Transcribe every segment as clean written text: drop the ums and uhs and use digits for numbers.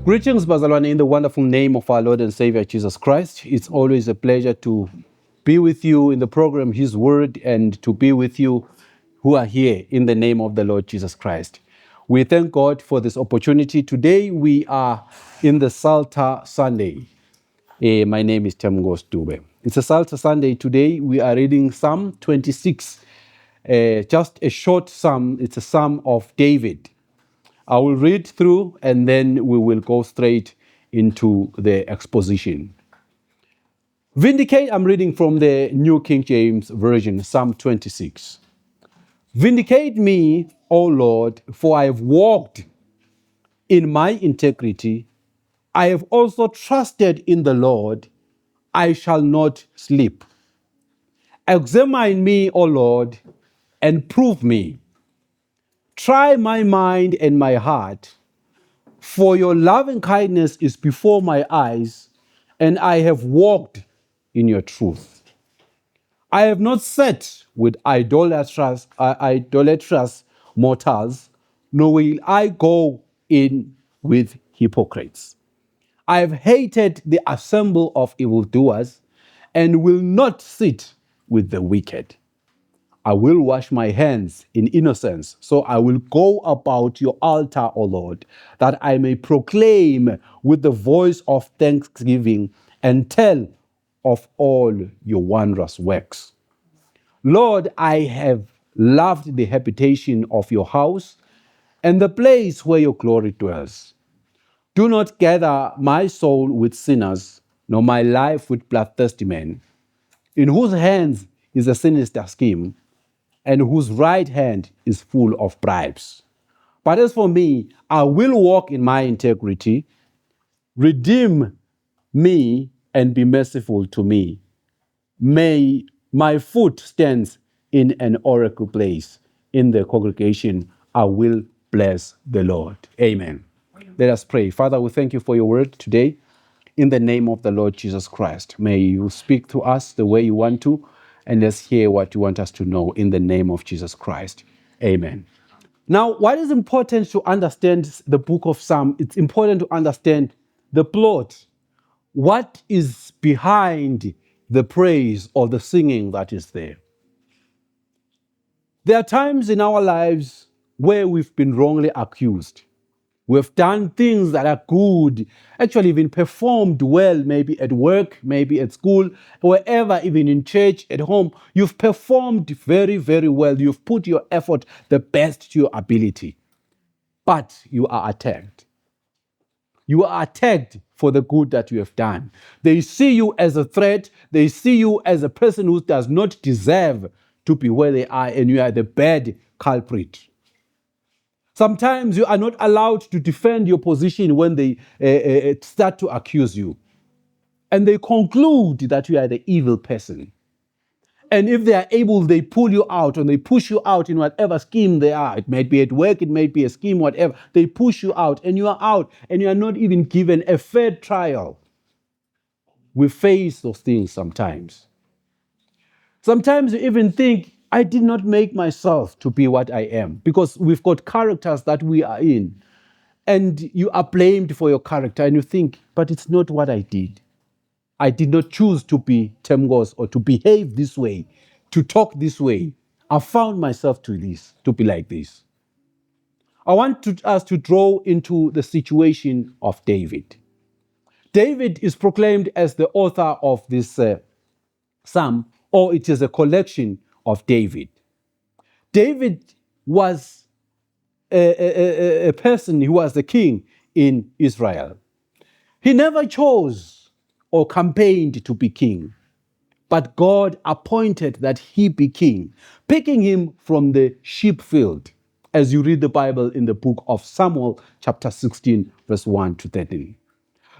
Greetings, Bazalwane, in the wonderful name of our Lord and Savior, Jesus Christ. It's always a pleasure to be with you in the program, His Word, and to be with you who are here in the name of the Lord Jesus Christ. We thank God for this opportunity. Today, we are in the Psalter Sunday. My name is Temgos Dube. It's a Psalter Sunday. Today, we are reading Psalm 26, just a short psalm. It's a psalm of David. I will read through and then we will go straight into the exposition. Vindicate, I'm reading from the New King James Version, Psalm 26. Vindicate me, O Lord, for I have walked in my integrity. I have also trusted in the Lord. I shall not sleep. Examine me, O Lord, and prove me. Try my mind and my heart. For your loving kindness is before my eyes, and I have walked in your truth. I have not sat with idolatrous mortals, nor will I go in with hypocrites. I have hated the assembly of evildoers, and will not sit with the wicked. I will wash my hands in innocence. So I will go about your altar, O Lord, that I may proclaim with the voice of thanksgiving and tell of all your wondrous works. Lord, I have loved the habitation of your house and the place where your glory dwells. Do not gather my soul with sinners, nor my life with bloodthirsty men, in whose hands is a sinister scheme, and whose right hand is full of bribes. But as for me, I will walk in my integrity. Redeem me and be merciful to me. May my foot stand in an oracle place. In the congregation, I will bless the Lord. Amen. Let us pray. Father, we thank you for your word today. In the name of the Lord Jesus Christ, may you speak to us the way you want to, and let's hear what you want us to know in the name of Jesus Christ. Amen. Now, what is important to understand the book of Psalm? It's important to understand the plot. What is behind the praise or the singing that is there? There are times in our lives where we've been wrongly accused. We've done things that are good, actually even performed well, maybe at work, maybe at school, wherever, even in church, at home. You've performed very, very well. You've put your effort the best to your ability. But you are attacked. You are attacked for the good that you have done. They see you as a threat. They see you as a person who does not deserve to be where they are, and you are the bad culprit. Sometimes you are not allowed to defend your position when they start to accuse you. And they conclude that you are the evil person. And if they are able, they pull you out and they push you out in whatever scheme they are. It might be at work, it might be a scheme, whatever. They push you out and you are out and you are not even given a fair trial. We face those things sometimes. Sometimes you even think, I did not make myself to be what I am, because we've got characters that we are in. And you are blamed for your character and you think, but it's not what I did. I did not choose to be Temgos or to behave this way, to talk this way. I found myself to be like this. I want us to draw into the situation of David. David is proclaimed as the author of this psalm, or it is a collection of David. David was a person who was the king in Israel. He never chose or campaigned to be king, but God appointed that he be king, picking him from the sheep field, as you read the Bible in the book of Samuel, chapter 16, verse 1 to 13.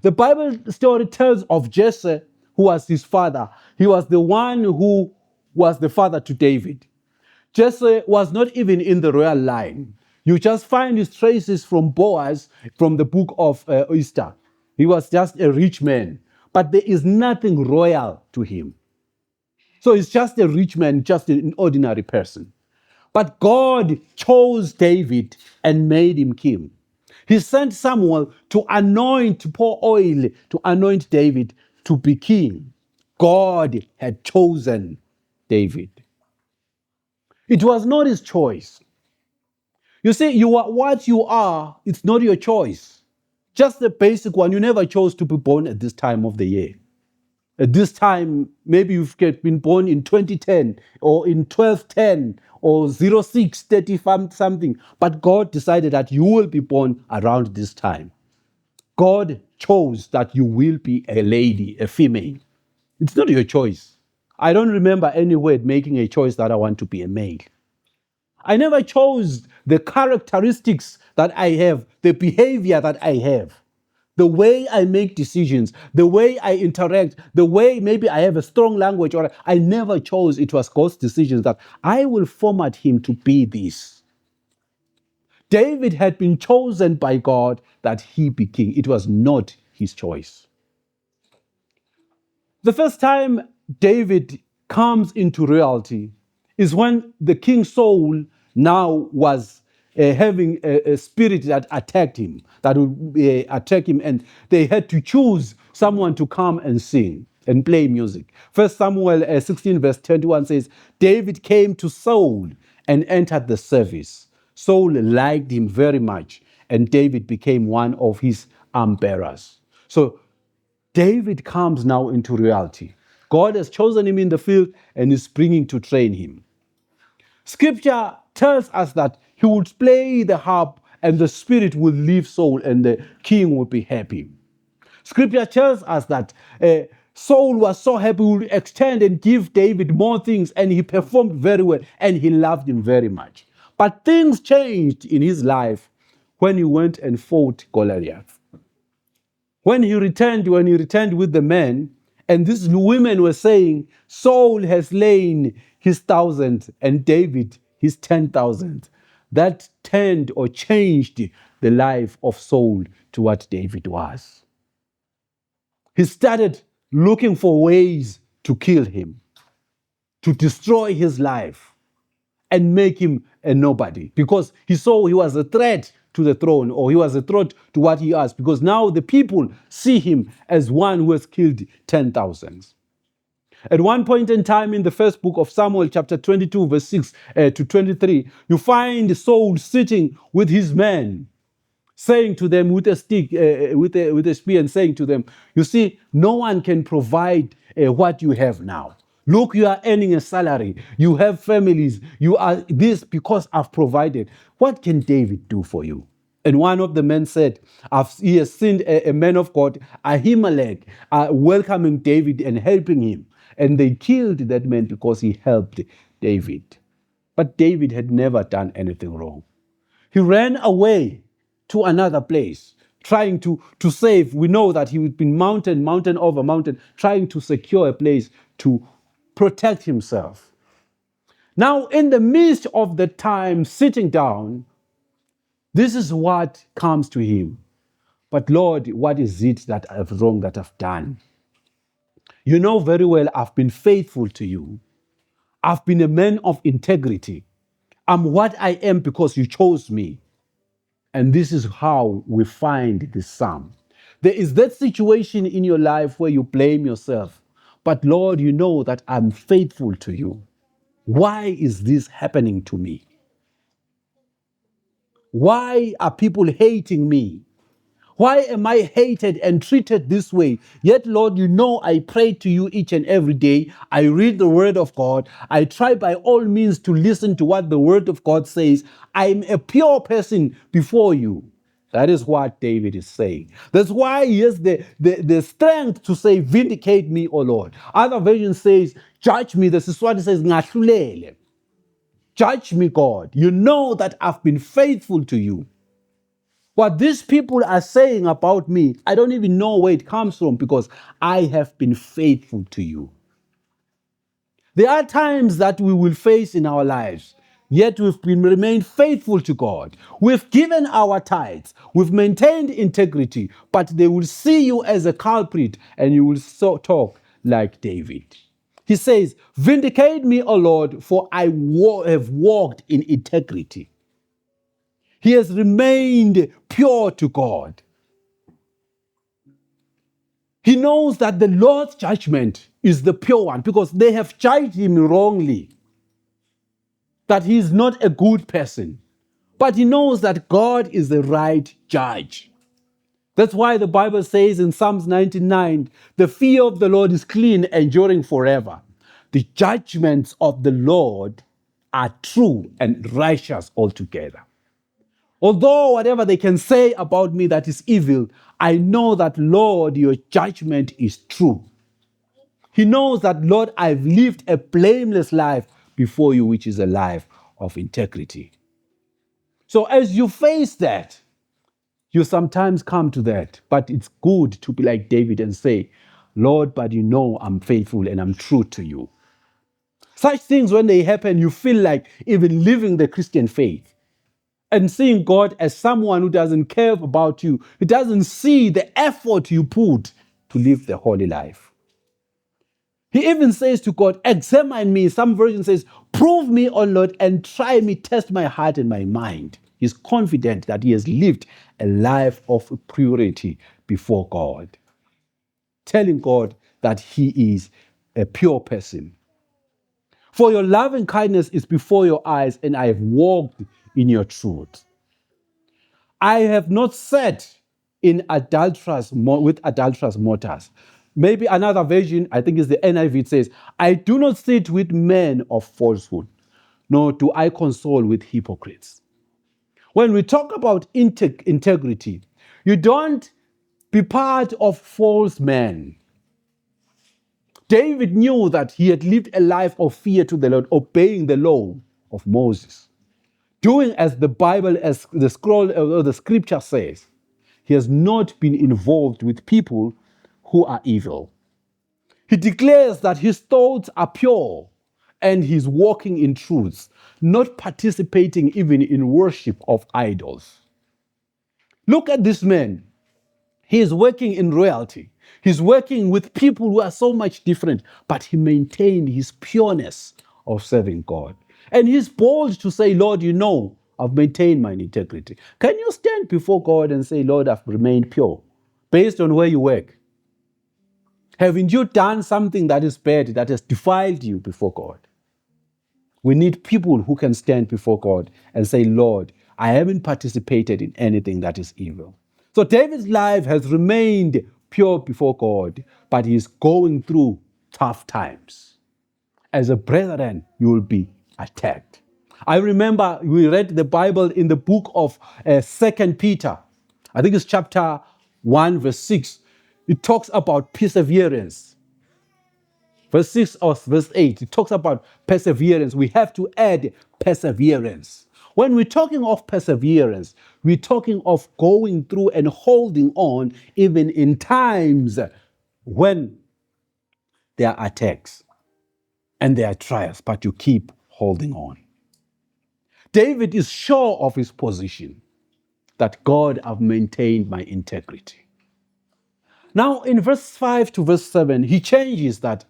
The Bible story tells of Jesse, who was his father. He was the one who was the father to David. Jesse was not even in the royal line. You just find his traces from Boaz from the book of Esther. He was just a rich man, but there is nothing royal to him. So he's just a rich man, just an ordinary person. But God chose David and made him king. He sent Samuel to pour oil to anoint David to be king. God had chosen David. It was not his choice. You see, you are what you are, it's not your choice. Just the basic one, you never chose to be born at this time of the year. At this time, maybe you've been born in 2010 or in 1210 or 0630 something, but God decided that you will be born around this time. God chose that you will be a lady, a female. It's not your choice. I don't remember anywhere making a choice that I want to be a male. I never chose the characteristics that I have, the behavior that I have, the way I make decisions, the way I interact, the way maybe I have a strong language, or I never chose. It was God's decisions that I will format him to be this. David had been chosen by God that he be king. It was not his choice. The first time David comes into reality is when the King Saul now was having a spirit that attacked him, that would attack him, and they had to choose someone to come and sing and play music. 1 Samuel 16 verse 21 says, David came to Saul and entered the service. Saul liked him very much, and David became one of his arm bearers. So David comes now into reality. God has chosen him in the field and is bringing to train him. Scripture tells us that he would play the harp and the spirit will leave Saul and the king will be happy. Scripture tells us that Saul was so happy, he would extend and give David more things, and he performed very well and he loved him very much. But things changed in his life when he went and fought Goliath. When he returned with the men, and these women were saying, Saul has slain his 1,000 and David his 10,000. That turned or changed the life of Saul to what David was. He started looking for ways to kill him, to destroy his life, and make him a nobody, because he saw he was a threat to the throne, or he was a threat to what he has, because now the people see him as one who has killed 10,000. At one point in time in the first book of Samuel, chapter 22, verse 6 to 23, you find Saul sitting with his men, saying to them with a stick, with a spear, and saying to them, you see, no one can provide what you have now. Look, you are earning a salary. You have families. You are this because I've provided. What can David do for you? And one of the men said, he has seen a man of God, Ahimelech, welcoming David and helping him. And they killed that man because he helped David. But David had never done anything wrong. He ran away to another place, trying to save. We know that he had been mountain over mountain, trying to secure a place to protect himself. Now, in the midst of the time sitting down, this is what comes to him. But Lord, what is it that I've wrong that I've done? You know very well I've been faithful to you. I've been a man of integrity. I'm what I am because you chose me. And this is how we find the psalm. There is that situation in your life where you blame yourself. But Lord, you know that I'm faithful to you. Why is this happening to me? Why are people hating me? Why am I hated and treated this way? Yet, Lord, you know I pray to you each and every day. I read the word of God. I try by all means to listen to what the word of God says. I'm a pure person before you. That is what David is saying. That's why he has the strength to say, vindicate me, O Lord. Other version says, judge me. This is what it says, ngahlulele. Judge me, God. You know that I've been faithful to you. What these people are saying about me, I don't even know where it comes from because I have been faithful to you. There are times that we will face in our lives, yet we've remained faithful to God. We've given our tithes, we've maintained integrity, but they will see you as a culprit and you will talk like David. He says, vindicate me, O Lord, for I have walked in integrity. He has remained pure to God. He knows that the Lord's judgment is the pure one because they have judged him wrongly, that he is not a good person. But he knows that God is the right judge. That's why the Bible says in Psalms 99, the fear of the Lord is clean, enduring forever. The judgments of the Lord are true and righteous altogether. Although whatever they can say about me that is evil, I know that, Lord, your judgment is true. He knows that, Lord, I've lived a blameless life before you, which is a life of integrity. So as you face that, you sometimes come to that, but it's good to be like David and say, Lord, but you know I'm faithful and I'm true to you. Such things, when they happen, you feel like even living the Christian faith and seeing God as someone who doesn't care about you. He doesn't see the effort you put to live the holy life. He even says to God, examine me. Some version says, prove me, O Lord, and try me, test my heart and my mind. He's confident that he has lived a life of purity before God, telling God that he is a pure person. For your loving kindness is before your eyes, and I have walked in your truth. I have not sat in with adulterous mortars. Maybe another version, I think is the NIV, it says, I do not sit with men of falsehood, nor do I console with hypocrites. When we talk about integrity, you don't be part of false men. David knew that he had lived a life of fear to the Lord, obeying the law of Moses, doing as the Bible, as the scroll or the scripture says. He has not been involved with people who are evil. He declares that his thoughts are pure and he's walking in truth, not participating even in worship of idols. Look at this man. He is working in royalty. He's working with people who are so much different, but he maintained his pureness of serving God. And he's bold to say, Lord, you know, I've maintained my integrity. Can you stand before God and say, Lord, I've remained pure, based on where you work? Haven't you done something that is bad, that has defiled you before God? We need people who can stand before God and say, Lord, I haven't participated in anything that is evil. So David's life has remained pure before God, but he's going through tough times. As a brethren, you will be attacked. I remember we read the Bible in the book of 2 Peter. I think it's chapter 1, verse 6. It talks about perseverance. Verse 6 or verse 8, it talks about perseverance. We have to add perseverance. When we're talking of perseverance, we're talking of going through and holding on even in times when there are attacks and there are trials, but you keep holding on. David is sure of his position, that God have maintained my integrity. Now in verse 5 to verse 7, he changes that.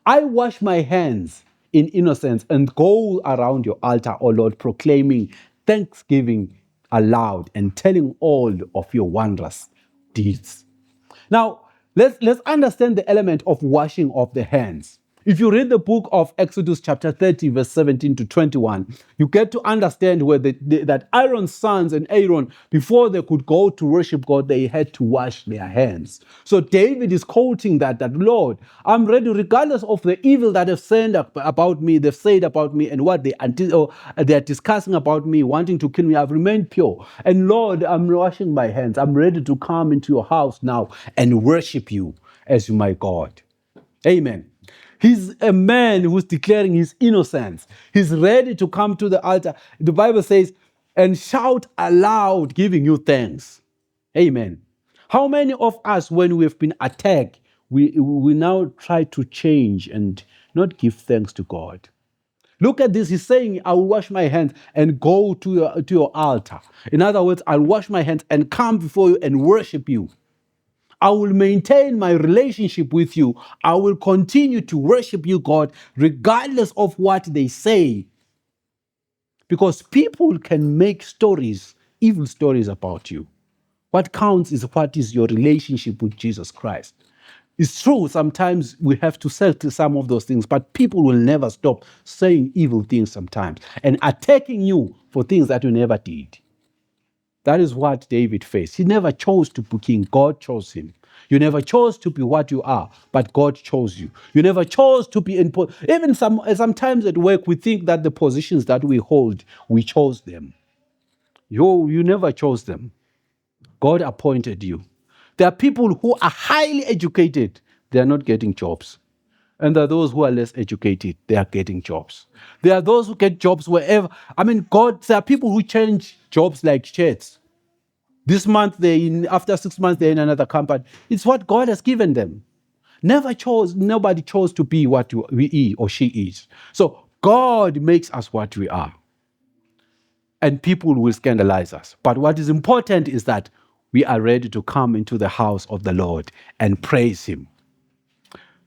I wash my hands in innocence and go around your altar, O Lord, proclaiming thanksgiving aloud and telling all of your wondrous deeds. Now, let's understand the element of washing of the hands. If you read the book of Exodus chapter 30, verse 17 to 21, you get to understand where that Aaron's sons and Aaron, before they could go to worship God, they had to wash their hands. So David is quoting that Lord, I'm ready, regardless of the evil that they've said about me, and what they are discussing about me, wanting to kill me, I've remained pure. And Lord, I'm washing my hands. I'm ready to come into your house now and worship you as my God. Amen. He's a man who's declaring his innocence. He's ready to come to the altar. The Bible says, and shout aloud, giving you thanks. Amen. How many of us, when we've been attacked, we now try to change and not give thanks to God? Look at this. He's saying, I will wash my hands and go to your altar. In other words, I'll wash my hands and come before you and worship you. I will maintain my relationship with you. I will continue to worship you, God, regardless of what they say. Because people can make stories evil stories about you. What counts is what is your relationship with Jesus Christ. It's true, sometimes we have to settle some of those things, but people will never stop saying evil things sometimes and attacking you for things that you never did. That is what David faced. He never chose to be king, God chose him. You never chose to be what you are, but God chose you. You never chose to be in even sometimes at work we think that the positions that we hold, we chose them. You never chose them. God appointed you. There are people who are highly educated, they are not getting jobs. And there are those who are less educated, they are getting jobs. There are those who get jobs wherever. There are people who change jobs like shirts. This month after 6 months they're in another company. It's what God has given them. Nobody chose to be what he or she is. So God makes us what we are. And people will scandalize us. But what is important is that we are ready to come into the house of the Lord and praise him.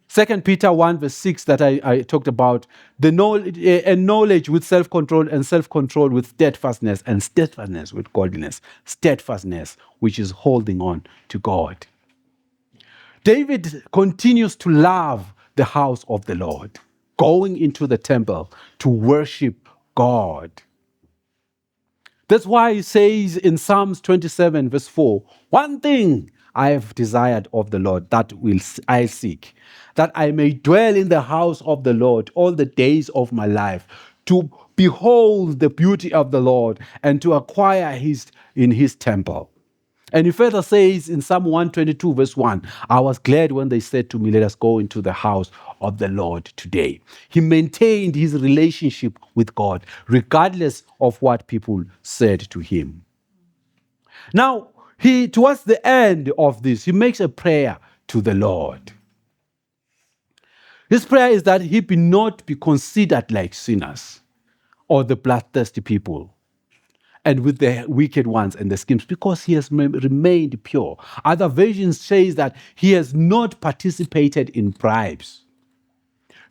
2 Peter 1 verse 6 that I talked about, knowledge with self-control, and self-control with steadfastness, and steadfastness with godliness. Steadfastness, which is holding on to God. David continues to love the house of the Lord, going into the temple to worship God. That's why he says in Psalms 27 verse 4, one thing I have desired of the Lord, that will I seek, that I may dwell in the house of the Lord all the days of my life, to behold the beauty of the Lord and to acquire in his temple. And he further says in Psalm 122 verse 1, I was glad when they said to me, let us go into the house of the Lord today. He maintained his relationship with God regardless of what people said to him. Now, towards the end of this, he makes a prayer to the Lord. His prayer is that he be not be considered like sinners or the bloodthirsty people, and with the wicked ones and the schemes, because he has remained pure. Other versions say that he has not participated in bribes.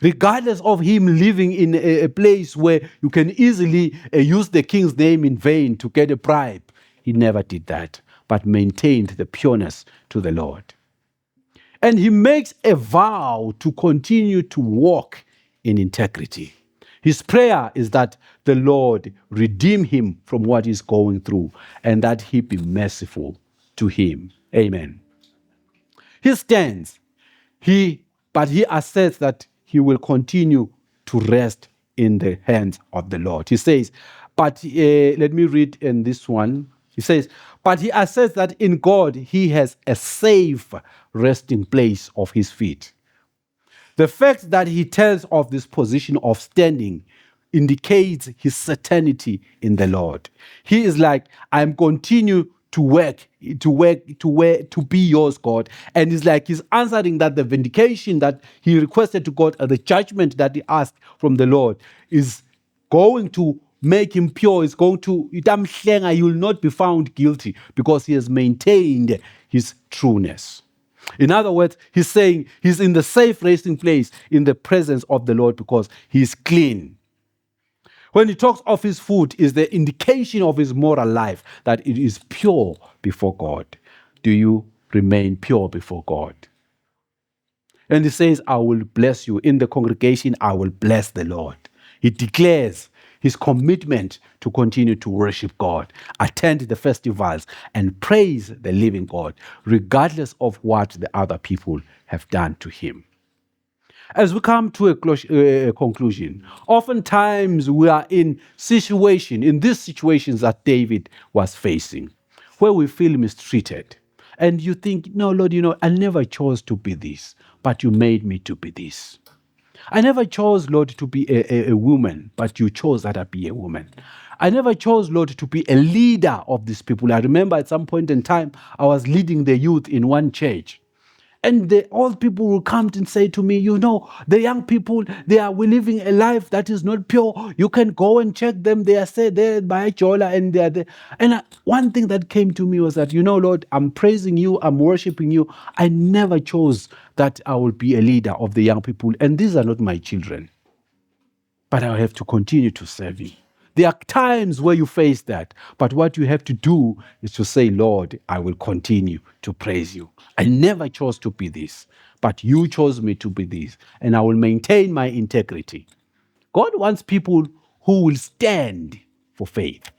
Regardless of him living in a place where you can easily use the king's name in vain to get a bribe, he never did that, but maintained the pureness to the Lord. And he makes a vow to continue to walk in integrity. His prayer is that the Lord redeem him from what he's going through and that he be merciful to him. Amen. He stands, but he asserts that he will continue to rest in the hands of the Lord. He says, let me read in this one. He says, but he asserts that in God he has a safe resting place of his feet. The fact that he tells of this position of standing indicates his certainty in the Lord. He is like, I'm continue to be yours, God. And it's like he's answering that the vindication that he requested to God, or the judgment that he asked from the Lord, is going to make him pure. Is going to, he will not be found guilty because he has maintained his trueness. In other words, he's saying he's in the safe resting place in the presence of the Lord because he's clean. When he talks of his food, is the indication of his moral life, that it is pure before God. Do you remain pure before God? And he says, I will bless you. In the congregation, I will bless the Lord. He declares his commitment to continue to worship God, attend the festivals, and praise the living God, regardless of what the other people have done to him. As we come to a conclusion, oftentimes we are in these situations that David was facing, where we feel mistreated. And you think, no, Lord, I never chose to be this, but you made me to be this. I never chose, Lord, to be a woman, but you chose that I be a woman. I never chose, Lord, to be a leader of these people. I remember at some point in time, I was leading the youth in one church. And the old people will come and say to me, the young people, we're living a life that is not pure. You can go and check them. They are said there by Jola and they're there. And one thing that came to me was that, Lord, I'm praising you. I'm worshiping you. I never chose that I will be a leader of the young people. And these are not my children. But I have to continue to serve you. There are times where you face that, but what you have to do is to say, Lord, I will continue to praise you. I never chose to be this, but you chose me to be this, and I will maintain my integrity. God wants people who will stand for faith,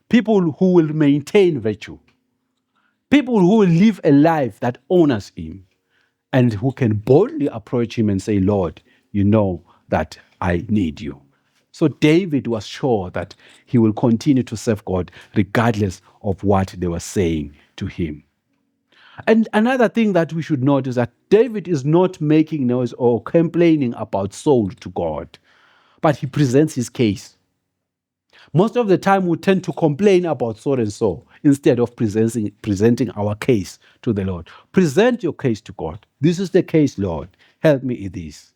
people who will maintain virtue, people who will live a life that honors him, and who can boldly approach him and say, Lord, you know that I need you. So David was sure that he will continue to serve God regardless of what they were saying to him. And another thing that we should note is that David is not making noise or complaining about Saul to God, but he presents his case. Most of the time, we tend to complain about so and so instead of presenting our case to the Lord. Present your case to God. This is the case, Lord. Help me in this.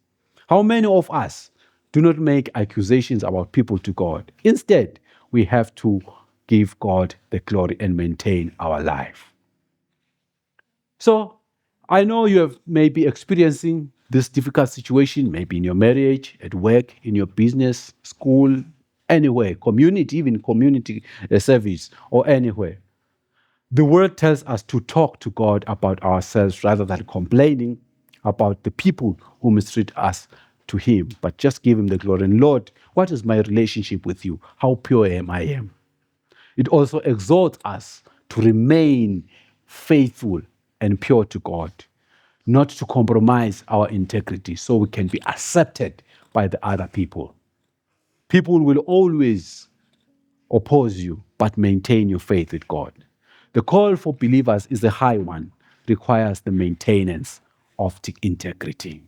How many of us do not make accusations about people to God? Instead, we have to give God the glory and maintain our life. So, I know you have maybe experiencing this difficult situation, maybe in your marriage, at work, in your business, school, anywhere, community, even community service or anywhere. The word tells us to talk to God about ourselves rather than complaining about the people who mistreat us to him, but just give him the glory. And Lord, what is my relationship with you? How pure am I? It also exhorts us to remain faithful and pure to God, not to compromise our integrity so we can be accepted by the other people. People will always oppose you, but maintain your faith with God. The call for believers is a high one, requires the maintenance of the integrity.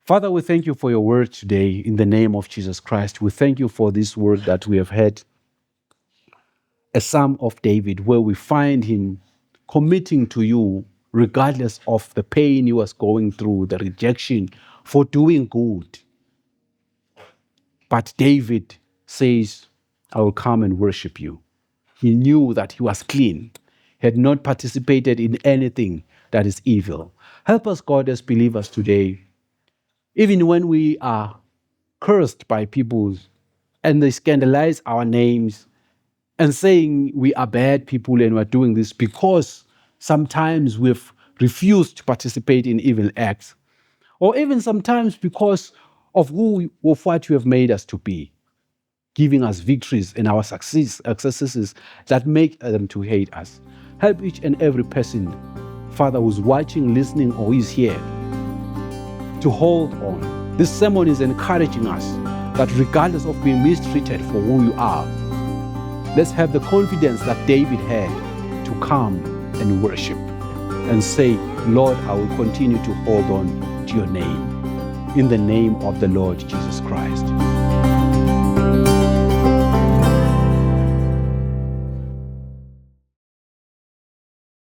Father, we thank you for your word today in the name of Jesus Christ. We thank you for this word that we have heard, a Psalm of David, where we find him committing to you regardless of the pain he was going through, the rejection for doing good. But David says, I will come and worship you. He knew that he was clean. He had not participated in anything that is evil. Help us, God, as believers today, even when we are cursed by people and they scandalize our names and saying we are bad people and we're doing this because sometimes we've refused to participate in evil acts, or even sometimes because of what you have made us to be, giving us victories and our successes that make them to hate us. Help each and every person, Father, who's watching, listening, or is here, to hold on. This sermon is encouraging us that regardless of being mistreated for who you are, let's have the confidence that David had to come and worship and say, Lord, I will continue to hold on to your name. In the name of the Lord Jesus Christ.